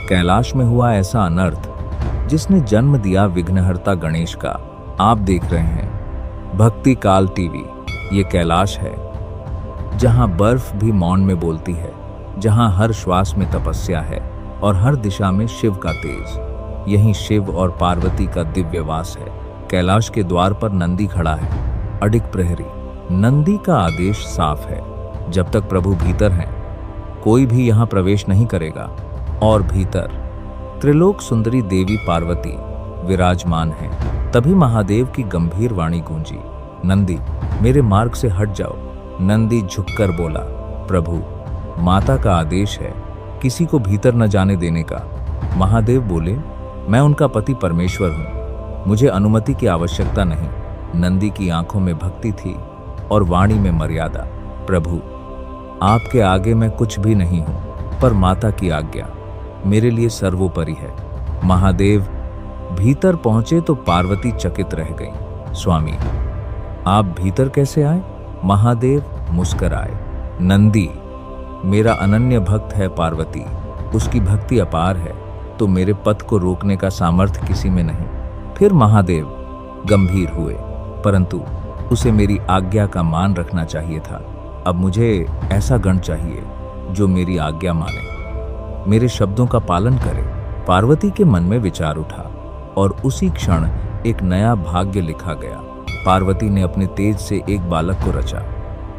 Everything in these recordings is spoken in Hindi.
कैलाश में हुआ ऐसा अनर्थ जिसने जन्म दिया विघ्नहर्ता गणेश का। आप देख रहे हैं भक्ति काल टीवी। ये कैलाश है जहां बर्फ भी मौन में बोलती है, जहां हर श्वास में तपस्या है और हर दिशा में शिव का तेज। यहीं शिव और पार्वती का दिव्य वास है। कैलाश के द्वार पर नंदी खड़ा है, अडिग प्रहरी। नंदी का आदेश साफ है, जब तक प्रभु भीतर हैं कोई भी यहां प्रवेश नहीं करेगा। और भीतर त्रिलोक सुंदरी देवी पार्वती विराजमान है। तभी महादेव की गंभीर वाणी गूंजी, नंदी मेरे मार्ग से हट जाओ। नंदी झुककर बोला, प्रभु माता का आदेश है किसी को भीतर न जाने देने का। महादेव बोले, मैं उनका पति परमेश्वर हूं, मुझे अनुमति की आवश्यकता नहीं। नंदी की आंखों में भक्ति थी और वाणी में मर्यादा। प्रभु आपके आगे मैं कुछ भी नहीं हूं, पर माता की आज्ञा मेरे लिए सर्वोपरि है। महादेव भीतर पहुंचे तो पार्वती चकित रह गई। स्वामी आप भीतर कैसे आए? महादेव मुस्कुराए, नंदी मेरा अनन्य भक्त है पार्वती, उसकी भक्ति अपार है तो मेरे पथ को रोकने का सामर्थ्य किसी में नहीं। फिर महादेव गंभीर हुए, परंतु उसे मेरी आज्ञा का मान रखना चाहिए था। अब मुझे ऐसा गण चाहिए जो मेरी आज्ञा माने, मेरे शब्दों का पालन करे। पार्वती के मन में विचार उठा और उसी क्षण एक नया भाग्य लिखा गया। पार्वती ने अपने तेज से एक बालक को रचा।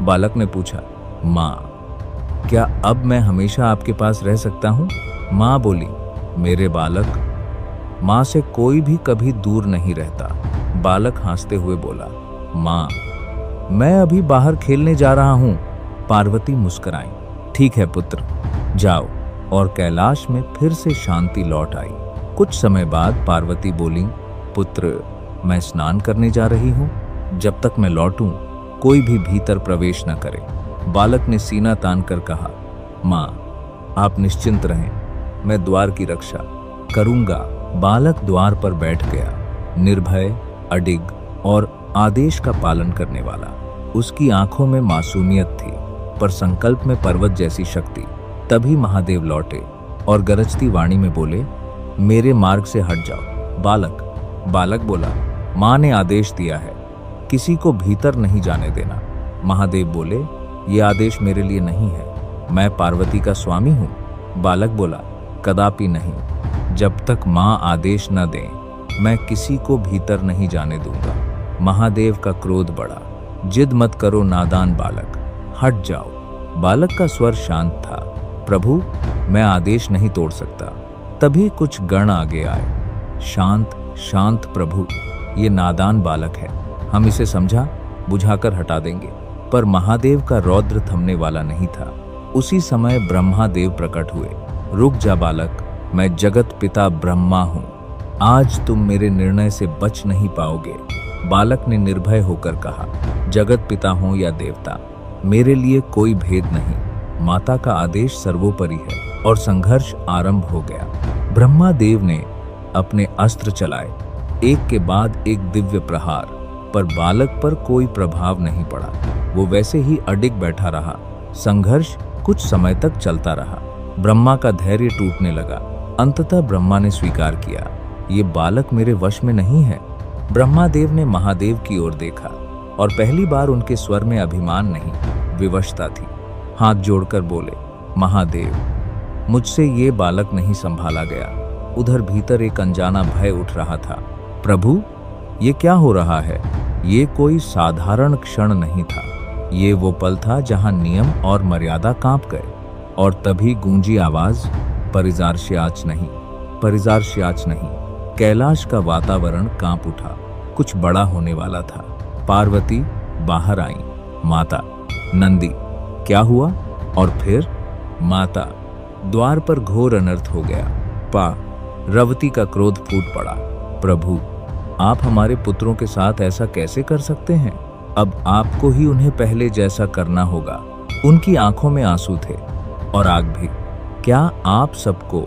बालक ने पूछा, माँ क्या अब मैं हमेशा आपके पास रह सकता हूँ? माँ बोली, मेरे बालक माँ से कोई भी कभी दूर नहीं रहता। बालक हंसते हुए बोला, माँ मैं अभी बाहर खेलने जा रहा हूँ। पार्वती मुस्कुराई, ठीक है पुत्र जाओ। और कैलाश में फिर से शांति लौट आई। कुछ समय बाद पार्वती बोली, पुत्र मैं स्नान करने जा रही हूँ, जब तक मैं लौटूं कोई भी भीतर प्रवेश न करे। बालक ने सीना तान कर कहा, माँ आप निश्चिंत रहें, मैं द्वार की रक्षा करूंगा। बालक द्वार पर बैठ गया, निर्भय, अडिग और आदेश का पालन करने वाला। उसकी आंखों में मासूमियत थी, पर संकल्प में पर्वत जैसी शक्ति। तभी महादेव लौटे और गरजती वाणी में बोले, मेरे मार्ग से हट जाओ। बालक बोला, माँ ने आदेश दिया है किसी को भीतर नहीं जाने देना। महादेव बोले, ये आदेश मेरे लिए नहीं है, मैं पार्वती का स्वामी हूँ। बालक बोला, कदापि नहीं, जब तक माँ आदेश न दें मैं किसी को भीतर नहीं जाने दूंगा। महादेव का क्रोध बढ़ा, जिद मत करो नादान बालक, हट जाओ। बालक का स्वर शांत था, प्रभु मैं आदेश नहीं तोड़ सकता। तभी कुछ गण आगे आए, शांत शांत प्रभु, ये नादान बालक है, हम इसे समझा बुझाकर हटा देंगे। पर महादेव का रौद्र थमने वाला नहीं था। उसी समय ब्रह्मादेव प्रकट हुए। रुक जा बालक, मैं जगत पिता ब्रह्मा हूँ, आज तुम मेरे निर्णय से बच नहीं पाओगे। बालक ने निर्भय होकर कहा, जगत पिता हो या देवता मेरे लिए कोई भेद नहीं, माता का आदेश सर्वोपरि है। और संघर्ष आरंभ हो गया। ब्रह्मादेव ने अपने अस्त्र चलाए, एक के बाद एक दिव्य प्रहार, पर बालक पर कोई प्रभाव नहीं पड़ा। वो वैसे ही अडिग बैठा रहा। संघर्ष कुछ समय तक चलता रहा। ब्रह्मा का धैर्य टूटने लगा। अंततः ब्रह्मा ने स्वीकार किया, ये बालक मेरे वश में नहीं है। ब्रह्मादेव ने महादेव की ओर देखा और पहली बार उनके स्वर में अभिमान नहीं, विवशता थी। हाथ जोड़कर बोले, महादेव मुझसे ये बालक नहीं संभाला गया। उधर भीतर एक अनजाना भय उठ रहा था। प्रभु ये क्या हो रहा है? ये कोई साधारण क्षण नहीं था, ये वो पल था जहां नियम और मर्यादा कांप गए। और तभी गूंजी आवाज, परिजार्ष्याच नहीं, परिजार्ष्याच नहीं। कैलाश का वातावरण कांप उठा, कुछ बड़ा होने वाला था। पार्वती बाहर आई, माता, नंदी क्या हुआ? और फिर माता, द्वार पर घोर अनर्थ हो गया। रवती का क्रोध फूट पड़ा, प्रभु आप हमारे पुत्रों के साथ ऐसा कैसे कर सकते हैं? अब आपको ही उन्हें पहले जैसा करना होगा। उनकी आंखों में आंसू थे और आग भी। क्या आप सबको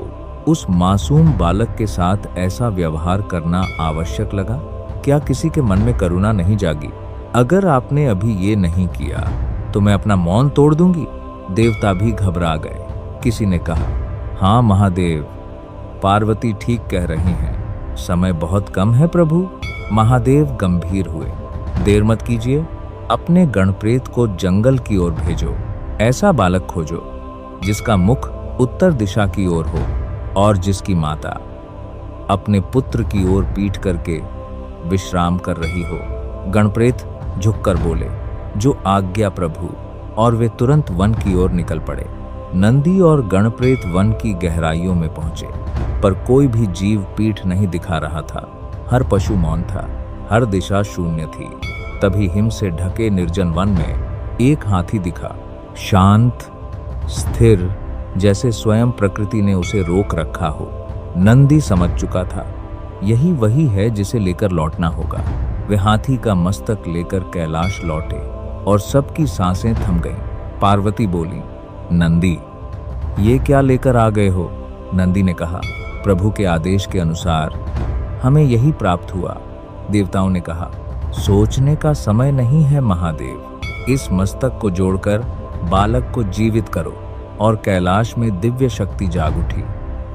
उस मासूम बालक के साथ ऐसा व्यवहार करना आवश्यक लगा? क्या किसी के मन में करुणा नहीं जागी? अगर आपने अभी ये नहीं किया तो मैं अपना मौन तोड़ दूंगी। देवता भी घबरा गए। किसी ने कहा, हाँ महादेव, पार्वती ठीक कह रही हैं, समय बहुत कम है प्रभु। महादेव गंभीर हुए। देर मत कीजिए, अपने गणप्रेत को जंगल की ओर भेजो। ऐसा बालक खोजो जिसका मुख उत्तर दिशा की ओर हो और जिसकी माता अपने पुत्र की ओर पीठ करके विश्राम कर रही हो। गणप्रेत झुककर बोले, जो आज्ञा प्रभु, और वे तुरंत वन की ओर निकल पड़े। नंदी और गणप्रेत वन की गहराइयों में पहुंचे, पर कोई भी जीव पीठ नहीं दिखा रहा था। हर पशु मौन था, हर दिशा शून्य थी। तभी हिम से ढके निर्जन वन में एक हाथी दिखा, शांत, स्थिर, जैसे स्वयं प्रकृति ने उसे रोक रखा हो। नंदी समझ चुका था, यही वही है जिसे लेकर लौटना होगा। वे हाथी का मस्तक लेकर कैलाश लौटे और सबकी सांसें थम गईं। पार्वती बोली, नंदी, ये क्या लेकर आ गए हो? नंदी ने कहा, प्रभु के आदेश के अनुसार हमें यही प्राप्त हुआ। देवताओं ने कहा, सोचने का समय नहीं है महादेव। इस मस्तक को जोड़कर बालक को जीवित करो। और कैलाश में दिव्य शक्ति जाग उठी।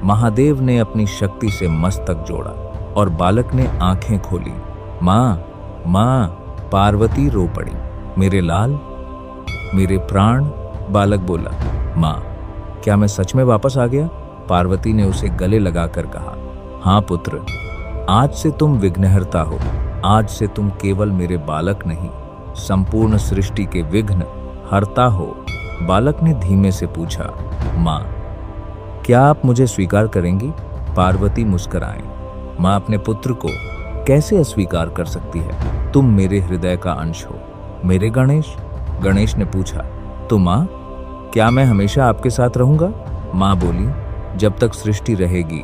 महादेव ने अपनी शक्ति से मस्तक जोड़ा और बालक ने आंखें खोली। माँ, माँ, पार्वती रो पड़ी। मेरे लाल, मेरे प्राण, बालक बोला। माँ, क्या मैं सच में वापस आ गया? पार्वती ने उसे गले लगाकर कहा, हाँ पुत्र, आज से तुम विघ्नहर्ता हो। आज से तुम केवल मेरे बालक नहीं, संपूर्ण सृष्टि के विघ्न हरता हो। बालक ने धीमे से पूछा, माँ, क्या आप मुझे स्वीकार करेंगी? पार्वती मुस्कुराई। माँ अपने पुत्र को कैसे अस्वीकार कर सकती है? तुम मेरे हृदय का अंश हो। मेरे गणेश? गणेश ने पूछा, तो माँ, क्या मैं हमेशा आपके साथ रहूंगा? माँ बोली, जब तक सृष्टि रहेगी।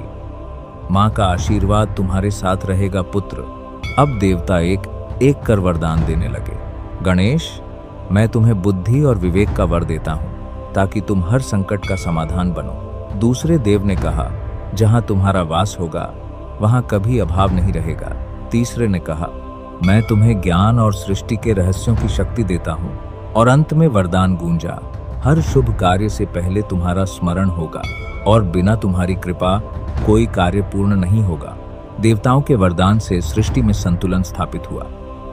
माँ का आशीर्वाद तुम्हारे साथ रहेगा पुत्र। अब देवता एक एक कर वरदान देने लगे। गणेश, मैं तुम्हें बुद्धि और विवेक का वर देता हूँ, ताकि तुम हर संकट का समाधान बनो। दूसरे देव ने कहा, जहाँ तुम्हारा वास होगा वहाँ कभी अभाव नहीं रहेगा। तीसरे ने कहा, मैं तुम्हें ज्ञान और सृष्टि के रहस्यों की शक्ति देता हूँ। और अंत में वरदान गूंजा, हर शुभ कार्य से पहले तुम्हारा स्मरण होगा और बिना तुम्हारी कृपा कोई कार्य पूर्ण नहीं होगा। देवताओं के वरदान से सृष्टि में संतुलन स्थापित हुआ।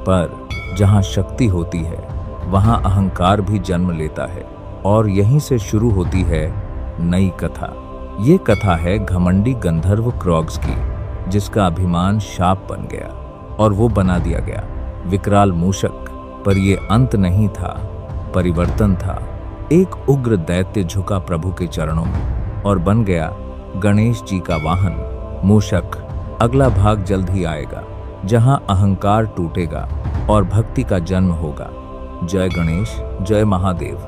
पर जहाँ शक्ति होती है वहाँ अहंकार भी जन्म लेता है, और यहीं से शुरू होती है नई कथा। ये कथा है घमंडी गंधर्व क्रॉग्स की, जिसका अभिमान शाप बन गया और वो बना दिया गया विकराल मूषक। पर ये अंत नहीं था, परिवर्तन था। एक उग्र दैत्य झुका प्रभु के चरणों में और बन गया गणेश जी का वाहन, मूषक। अगला भाग जल्द ही आएगा, जहां अहंकार टूटेगा और भक्ति का जन्म होगा। जय गणेश, जय महादेव।